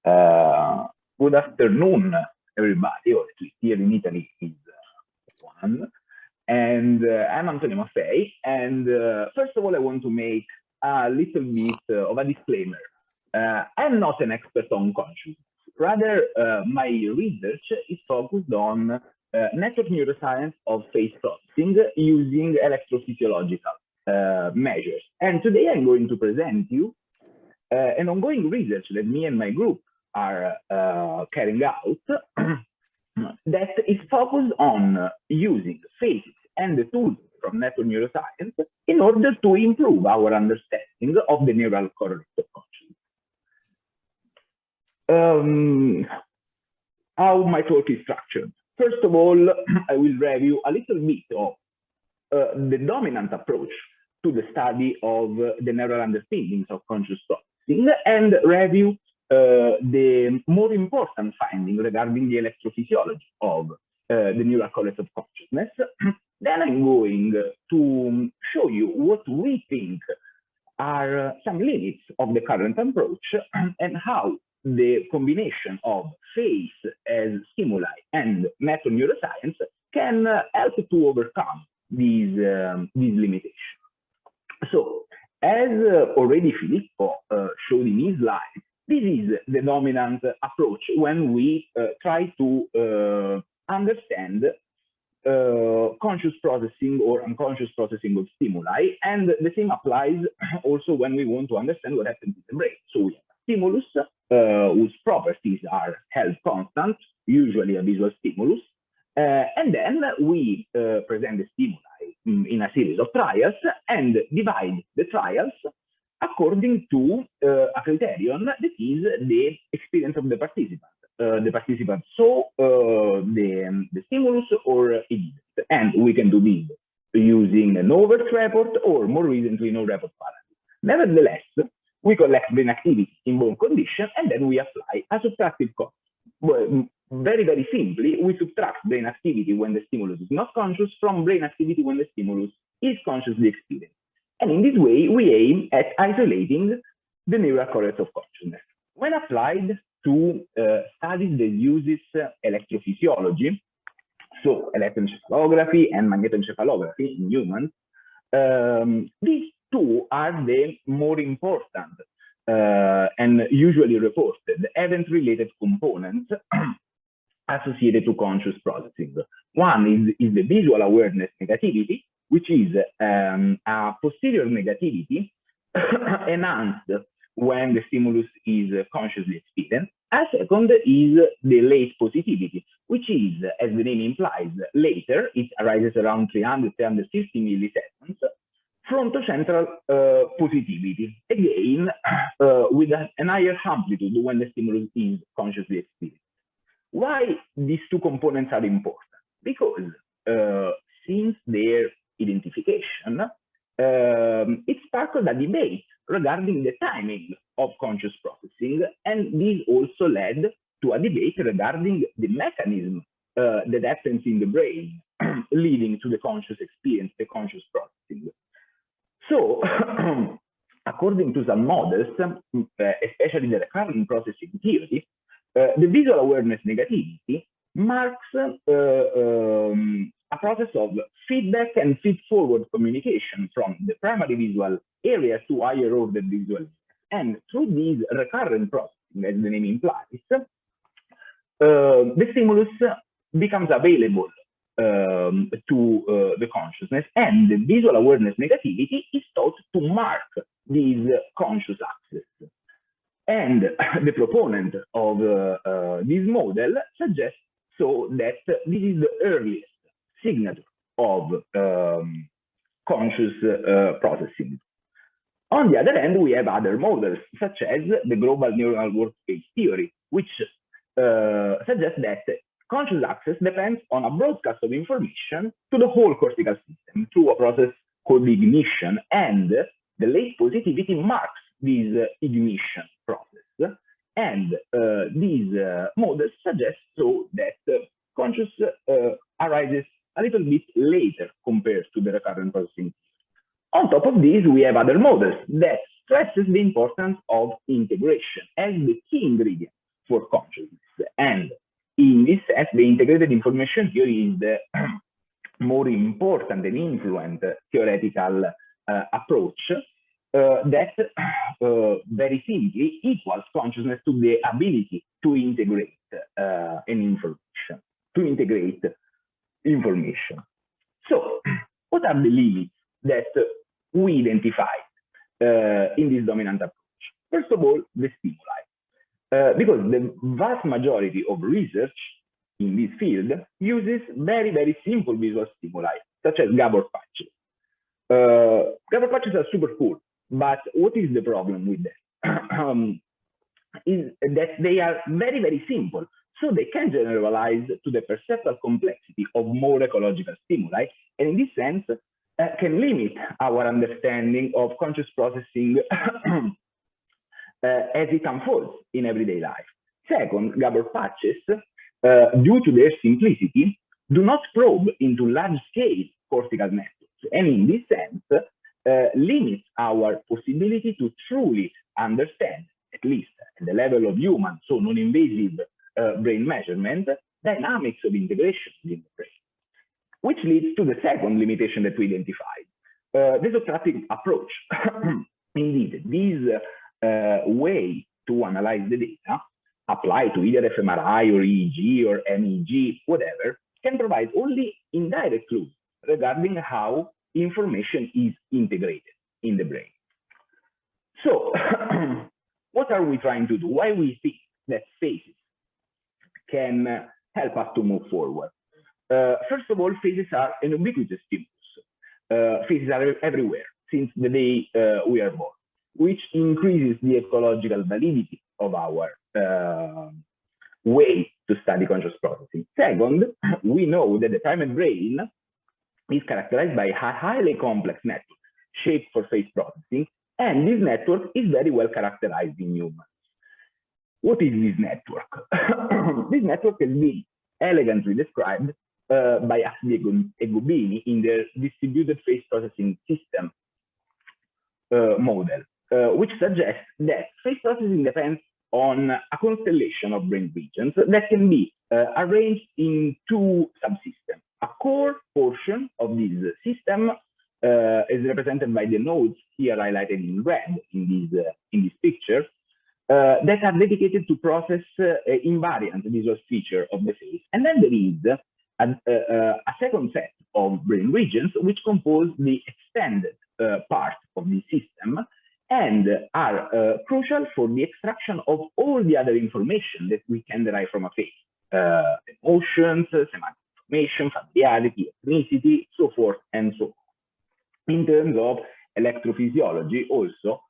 Good afternoon, everybody, or at least here in Italy is 1. And I'm Antonio Maffei. And first of all, I want to make a little bit of a disclaimer. I'm not an expert on consciousness. Rather, my research is focused on network neuroscience of phase processing using electrophysiological measures. And today I'm going to present you an ongoing research that me and my group are carrying out that is focused on using phases and the tools from network neuroscience in order to improve our understanding of the neural correlates of consciousness. How my talk is structured. First of all, I will review a little bit of the dominant approach to the study of the neural underpinnings of conscious processing and review the more important finding regarding the electrophysiology of the neural correlates of consciousness. Then I'm going to show you what we think are some limits of the current approach and how the combination of phase as stimuli and network neuroscience can help to overcome these limitations. So, as already Filippo showed in his slide, this is the dominant approach when we try to understand conscious processing or unconscious processing of stimuli, and the same applies also when we want to understand what happens in the brain. So we have a stimulus whose properties are held constant, usually a visual stimulus, and then we present the stimuli in a series of trials and divide the trials according to a criterion that is the experience of the participant. The participant saw the stimulus or it didn't. And we can do this using an overt report or more recently no report paradigm. Nevertheless, we collect brain activity in both conditions and then we apply a subtractive cost. Well, very, very simply, we subtract brain activity when the stimulus is not conscious from brain activity when the stimulus is consciously experienced. And in this way, we aim at isolating the neural correlates of consciousness. When applied to studies that uses electrophysiology, so electroencephalography and magnetoencephalography in humans, these two are the more important and usually reported event-related components associated to conscious processing. One is the visual awareness negativity, which is a posterior negativity enhanced when the stimulus is consciously experienced. A second is the late positivity, which is, as the name implies, later. It arises around 300, 350 milliseconds. Frontocentral positivity, again, with an higher amplitude when the stimulus is consciously experienced. Why these two components are important? Because since their identification, it sparked a debate regarding the timing of conscious processing, and this also led to a debate regarding the mechanism that happens in the brain, leading to the conscious experience, the conscious processing. So, according to some models, especially the recurrent processing theory, the visual awareness negativity marks a process of feedback and feed-forward communication from the primary visual area to higher order visual. And through this recurrent processing, as the name implies, the stimulus becomes available to the consciousness, and the visual awareness negativity is thought to mark this conscious access. And the proponent of this model suggests so that this is the earliest signature of conscious processing. On the other hand, we have other models, such as the global neural workspace theory, which suggests that conscious access depends on a broadcast of information to the whole cortical system through a process called ignition, and the late positivity marks this ignition process. And these models suggest so that conscious arises a little bit later compared to the recurrent processing. On top of this, we have other models that stresses the importance of integration as the key ingredient for consciousness. And in this sense, the integrated information theory is the more important and influent theoretical approach that very simply equals consciousness to the ability to integrate information. So, what are the limits that we identified in this dominant approach? First of all, the stimuli. Because the vast majority of research in this field uses very, very simple visual stimuli, such as Gabor patches. Gabor patches are super cool, but what is the problem with them? Is that they are very, very simple, so they can generalize to the perceptual complexity of more ecological stimuli, and in this sense, can limit our understanding of conscious processing as it unfolds in everyday life. Second, Gabor patches, due to their simplicity, do not probe into large-scale cortical networks, and in this sense, limits our possibility to truly understand, at least at the level of human, so non-invasive brain measurement, dynamics of integration in the brain. Which leads to the second limitation that we identified, the Socratic approach. Indeed, this way to analyze the data, apply to either fMRI or EEG or MEG, whatever, can provide only indirect clues regarding how information is integrated in the brain. So, what are we trying to do? Why we think that phases can help us to move forward? First of all, phases are an ubiquitous stimulus. Phases are everywhere since the day we are born, which increases the ecological validity of our way to study conscious processing. Second, we know that the primate brain is characterized by a highly complex network shaped for phase processing, and this network is very well characterized in humans. What is this network? This network has been elegantly described by Maffei and Gubini in their distributed phase processing system model, which suggests that phase processing depends on a constellation of brain regions that can be arranged in two subsystems. A core portion of this system is represented by the nodes here highlighted in red in this picture that are dedicated to process invariant visual feature of the phase. And then there is a second set of brain regions which compose the extended part of the system and are crucial for the extraction of all the other information that we can derive from a phase. Emotions, semantic information, familiarity, ethnicity, so forth and so on. In terms of electrophysiology also,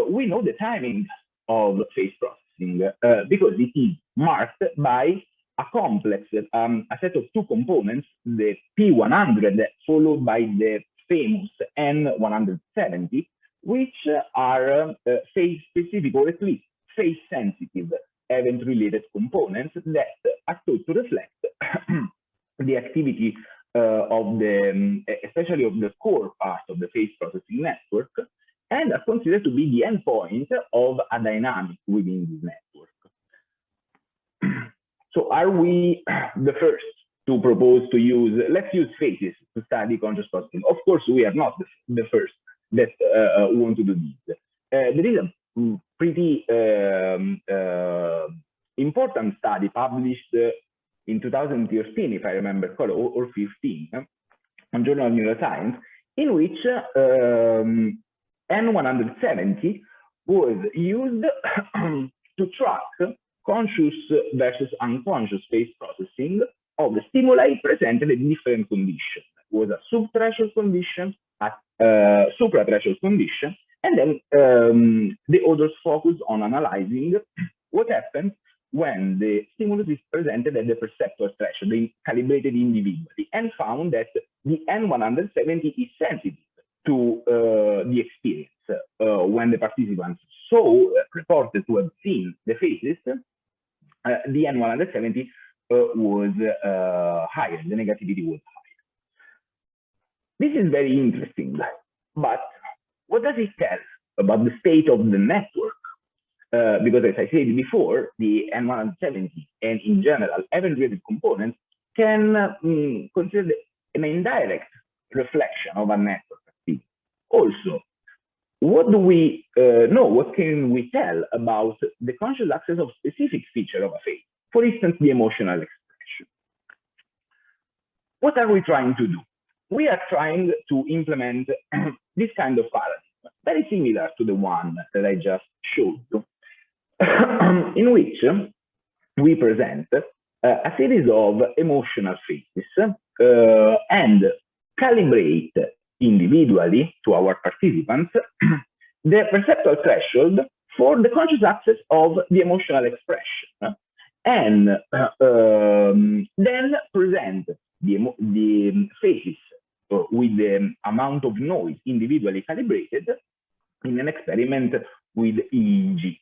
we know the timing of phase processing because it is marked by a complex, a set of two components, the P100 followed by the famous N170, which are phase-specific or at least phase-sensitive event-related components that are thought to reflect the activity of the, especially of the core part of the phase processing network, and are considered to be the endpoint of a dynamic within this network. So are we the first to propose to use, let's use phases to study conscious processing? Of course, we are not the first that want to do this. There is a pretty important study published in 2013, if I remember correctly, or 15, on Journal of Neuroscience, in which N170 was used to track conscious versus unconscious phase processing of the stimuli presented in different conditions. It was a subthreshold condition, a suprathreshold condition, and then the authors focused on analyzing what happens when the stimulus is presented at the perceptual threshold, being calibrated individually, and found that the N170 is sensitive to the experience. When the participants reported to have seen the phases, the N170 was higher, the negativity was higher. This is very interesting, but what does it tell about the state of the network because as I said before, the N170 and in general event-driven components can consider an indirect reflection of a network activity. Also, what do we know? What can we tell about the conscious access of specific feature of a phase? For instance, the emotional expression. What are we trying to do? We are trying to implement this kind of paradigm, very similar to the one that I just showed you, in which we present a series of emotional phases and calibrate individually to our participants the perceptual threshold for the conscious access of the emotional expression, and then present the phases with the amount of noise individually calibrated in an experiment with EEG,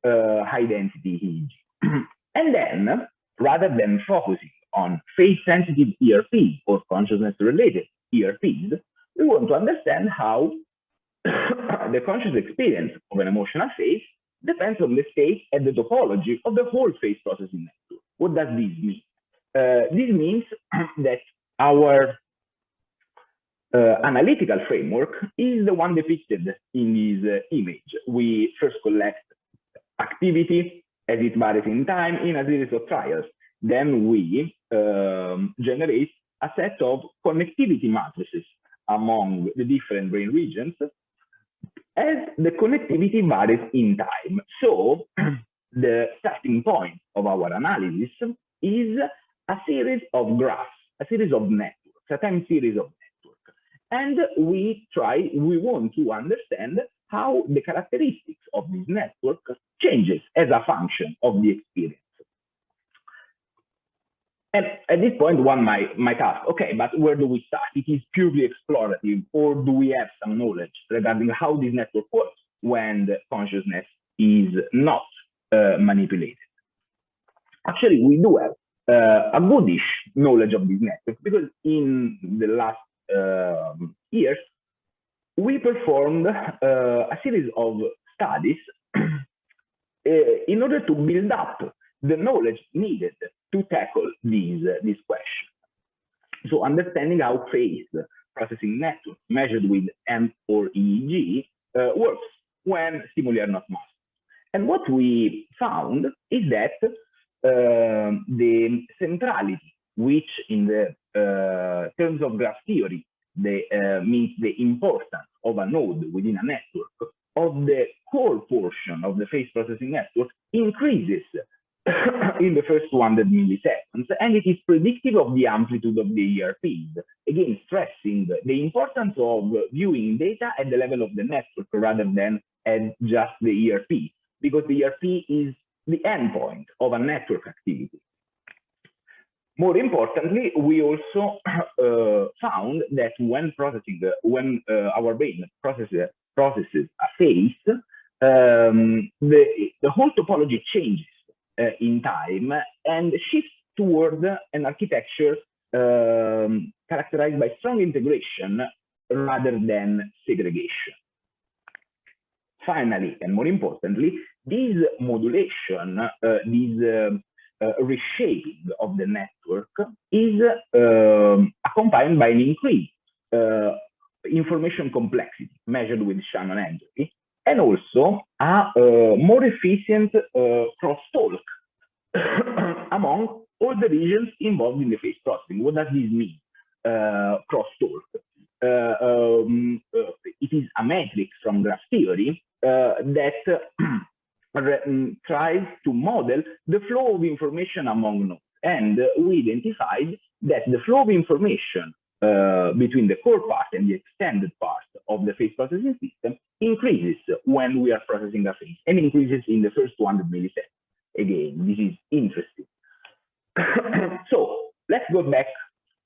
high density EEG. And then, rather than focusing on phase-sensitive ERP or consciousness-related ERPs, we want to understand how the conscious experience of an emotional phase depends on the state and the topology of the whole phase processing network. What does this mean? This means that our analytical framework is the one depicted in this image. We first collect activity as it varies in time in a series of trials. Then we generate a set of connectivity matrices among the different brain regions as the connectivity varies in time. So the starting point of our analysis is a series of graphs, a series of networks, a time series of networks. And we want to understand how the characteristics of this network changes as a function of the experience. And at this point, one might ask, okay, but where do we start? It is purely explorative, or do we have some knowledge regarding how this network works when the consciousness is not manipulated? Actually, we do have a goodish knowledge of this network, because in the last years, we performed a series of studies in order to build up the knowledge needed to tackle this question. So understanding how phase processing network measured with M or EEG works when stimuli are not masked. And what we found is that the centrality, which in the terms of graph theory, means the importance of a node within a network, of the core portion of the phase processing network increases in the first 200 milliseconds, and it is predictive of the amplitude of the ERPs, again stressing the importance of viewing data at the level of the network rather than at just the ERP, because the ERP is the endpoint of a network activity. More importantly, we also found that when our brain processes a phase, the whole topology changes in time and shifts toward an architecture characterized by strong integration rather than segregation. Finally, and more importantly, this modulation, this reshaping of the network is accompanied by an increased information complexity measured with Shannon entropy, and also a more efficient crosstalk among all the regions involved in the phase processing. What does this mean, crosstalk? It is a metric from graph theory that tries to model the flow of information among nodes. And we identified that the flow of information between the core part and the extended part of the phase processing system increases when we are processing a phase, and increases in the first 200 milliseconds. Again, this is interesting. So let's go back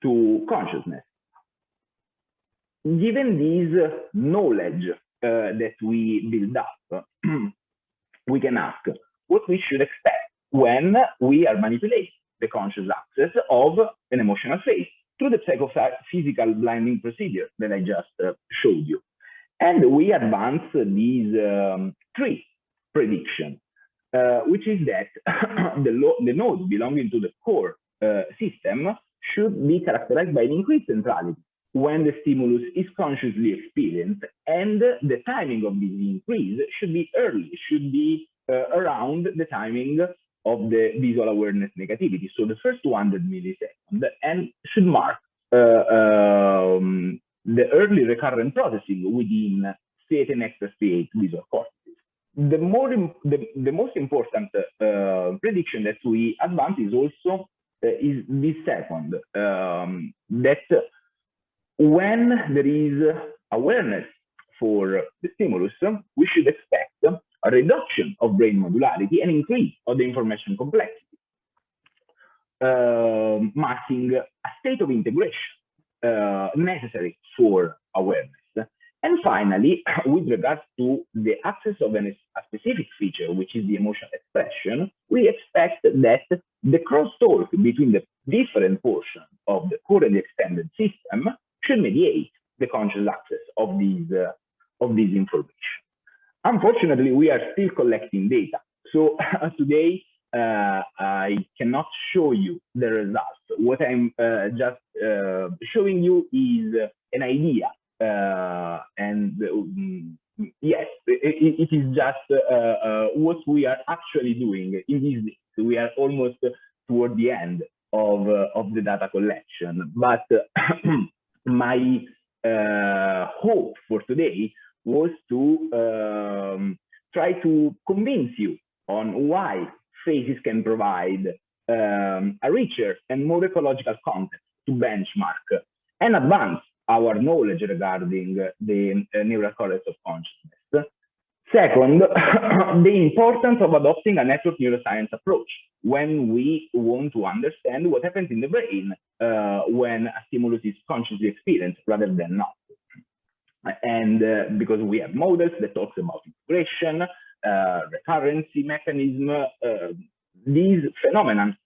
to consciousness. Given this knowledge that we build up, we can ask what we should expect when we are manipulating the conscious access of an emotional phase through the psychophysical blinding procedure that I just showed you. And we advance these three prediction, which is that the node belonging to the core system should be characterized by an increased centrality when the stimulus is consciously experienced, and the timing of this increase should be early, should be around the timing of the visual awareness negativity, so the first 200 milliseconds, and should mark the early recurrent processing within state and extra-state visual cortices. The most important prediction that we advance is also is this second, that when there is awareness for the stimulus, we should expect a reduction of brain modularity and increase of the information complexity, marking a state of integration necessary for awareness. And finally, with regards to the access of a specific feature, which is the emotional expression, we expect that the crosstalk between the different portions of the currently extended system should mediate the conscious access of these information. Unfortunately, we are still collecting data. So today, I cannot show you the results. What I'm just showing you is an idea. Yes, it is just what we are actually doing in these days. We are almost toward the end of the data collection. But my hope for today was to try to convince you on why phases can provide a richer and more ecological context to benchmark and advance our knowledge regarding the neural correlates of consciousness. Second, the importance of adopting a network neuroscience approach when we want to understand what happens in the brain when a stimulus is consciously experienced rather than not. And because we have models that talks about integration, recurrency mechanism, these phenomena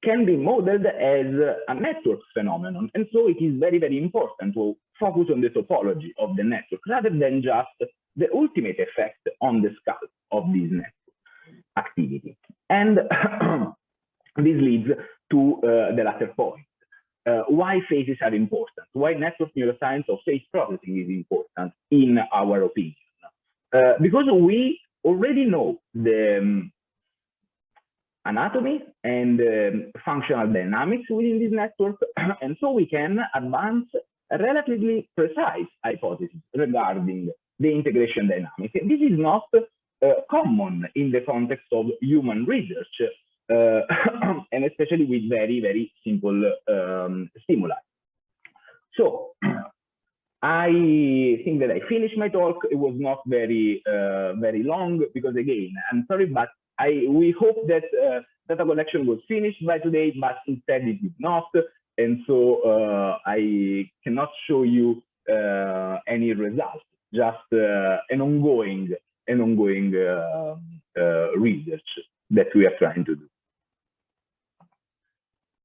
can be modeled as a network phenomenon. And so it is very, very important to focus on the topology of the network rather than just the ultimate effect on the scalp of this network activity. And this leads to the latter point. Why phases are important, why network neuroscience of phase processing is important in our opinion. Because we already know the anatomy and functional dynamics within this network, and so we can advance a relatively precise hypothesis regarding the integration dynamics. This is not common in the context of human research, and especially with very, very simple stimuli. So I think that I finished my talk. It was not very, very long because, again, I'm sorry, but we hope that data collection was finished by today, but instead it did not. And so I cannot show you any results, just an ongoing research that we are trying to do.